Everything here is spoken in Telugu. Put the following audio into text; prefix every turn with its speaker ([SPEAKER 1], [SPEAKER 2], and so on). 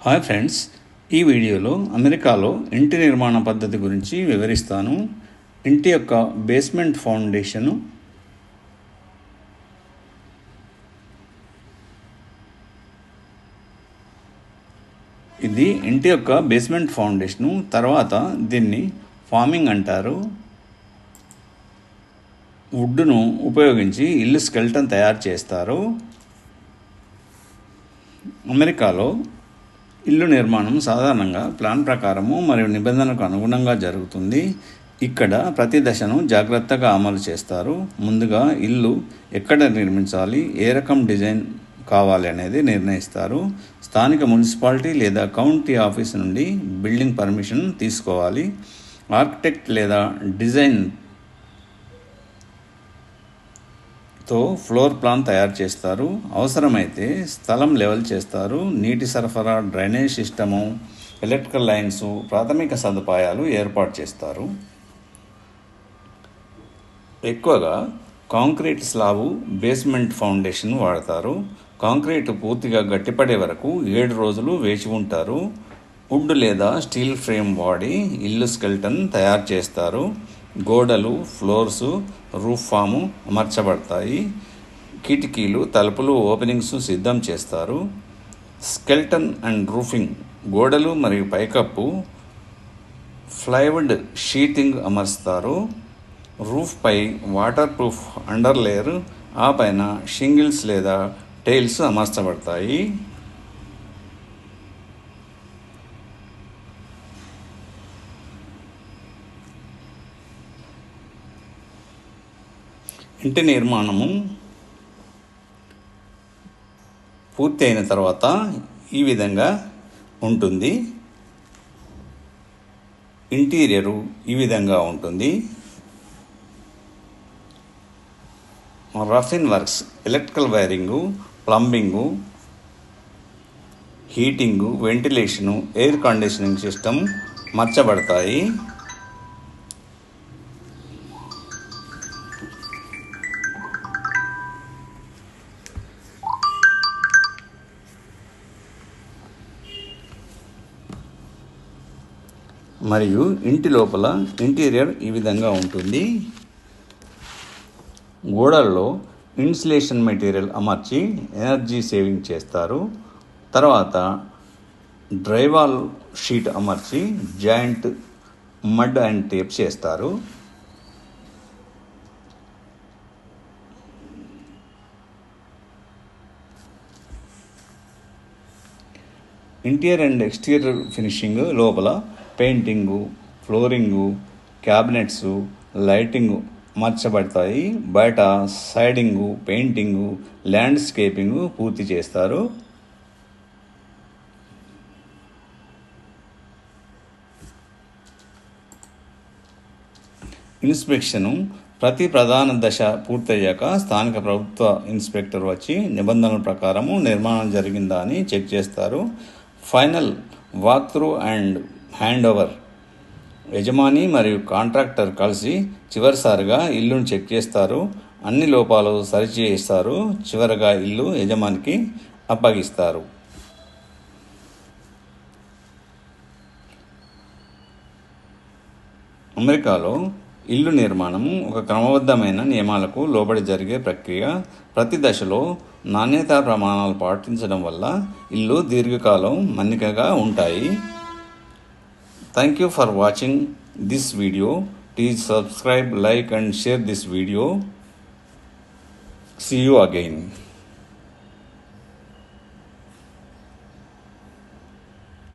[SPEAKER 1] హాయ్ ఫ్రెండ్స్, ఈ వీడియోలో అమెరికాలో ఇంటి నిర్మాణ పద్ధతి గురించి వివరిస్తాను. ఇంటి యొక్క బేస్మెంట్ ఫౌండేషను, ఇది ఇంటి యొక్క బేస్మెంట్ ఫౌండేషను. తర్వాత దీన్ని ఫార్మింగ్ అంటారు. వుడ్ను ఉపయోగించి ఇల్లు స్కెల్టన్ తయారు చేస్తారు. అమెరికాలో ఇల్లు నిర్మాణం సాధారణంగా ప్లాన్ ప్రకారము మరియు నిబంధనలకు అనుగుణంగా జరుగుతుంది. ఇక్కడ ప్రతి దశను జాగ్రత్తగా అమలు చేస్తారు. ముందుగా ఇల్లు ఎక్కడ నిర్మించాలి, ఏ రకం డిజైన్ కావాలి అనేది నిర్ణయిస్తారు. స్థానిక మున్సిపాలిటీ లేదా కౌంటీ ఆఫీస్ నుండి బిల్డింగ్ పర్మిషన్ తీసుకోవాలి. ఆర్కిటెక్ట్ లేదా డిజైన్ తో ఫ్లోర్ ప్లాన్ తయారు చేస్తారు. అవసరమైతే స్థలం లెవెల్ చేస్తారు. నీటి సరఫరా, డ్రైనేజ్ సిస్టము, ఎలక్ట్రికల్ లైన్స్, ప్రాథమిక సదుపాయాలు ఏర్పాటు చేస్తారు. ఎక్కువగా కాంక్రీట్ స్లాబు బేస్మెంట్ ఫౌండేషన్ వాడతారు. కాంక్రీట్ పూర్తిగా గట్టిపడే వరకు 7 రోజులు వేచి ఉంటారు. వుడ్ లేదా స్టీల్ ఫ్రేమ్ వాడి ఇల్లు స్కెల్టన్ తయారు చేస్తారు. గోడలు, ఫ్లోర్సు, రూఫ్ ఫాము అమర్చబడతాయి. కిటికీలు, తలుపులు, ఓపెనింగ్స్ సిద్ధం చేస్తారు. స్కెల్టన్ అండ్ రూఫింగ్, గోడలు మరియు పైకప్పు ప్లైవుడ్ షీటింగ్ అమర్స్తారు. రూఫ్ పై వాటర్ ప్రూఫ్ అండర్ లేయర్, ఆ పైన షింగిల్స్ లేదా టైల్స్ అమర్చబడతాయి. ఇంటి నిర్మాణము పూర్తి అయిన తర్వాత ఈ విధంగా ఉంటుంది. ఇంటీరియరు ఈ విధంగా ఉంటుంది. Rough in works, electrical wiring, plumbing, heating, ventilation, air conditioning system మార్చబడతాయి. మరియు ఇంటి లోపల ఇంటీరియర్ ఈ విధంగా ఉంటుంది. గోడల్లో ఇన్సులేషన్ మెటీరియల్ అమర్చి ఎనర్జీ సేవింగ్ చేస్తారు. తర్వాత డ్రైవాల్ షీట్ అమర్చి జాయింట్ మడ్ అండ్ టేప్ చేస్తారు. ఇంటీరియర్ అండ్ ఎక్స్టీరియర్ ఫినిషింగ్, లోపల పెయింటింగు, ఫ్లోరింగు, క్యాబినెట్సు, లైటింగు మార్చబడతాయి. బయట సైడింగు, పెయింటింగు, ల్యాండ్స్కేపింగు పూర్తి చేస్తారు. ఇన్స్పెక్షను, ప్రతి ప్రధాన దశ పూర్తయ్యాక స్థానిక ప్రభుత్వ ఇన్స్పెక్టర్ వచ్చి నిబంధనల ప్రకారము నిర్మాణం జరిగిందా అని చెక్ చేస్తారు. Final walk through and hand over, యజమాని మరియు కాంట్రాక్టర్ కలిసి చివరిసారిగా ఇల్లును చెక్ చేస్తారు. అన్ని లోపాలు సరిచేస్తారు. చివరగా ఇల్లు యజమానికి అప్పగిస్తారు. అమెరికాలో ఇల్లు నిర్మాణము ఒక క్రమబద్ధమైన నియమాలకు లోబడి జరిగే ప్రక్రియ. ప్రతి దశలో నాణ్యతా ప్రమాణాలు పాటించడం వల్ల ఇల్లు దీర్ఘకాలం మన్నికగా ఉంటాయి. Thank you for watching this video. Please subscribe, like and share this video. See you again.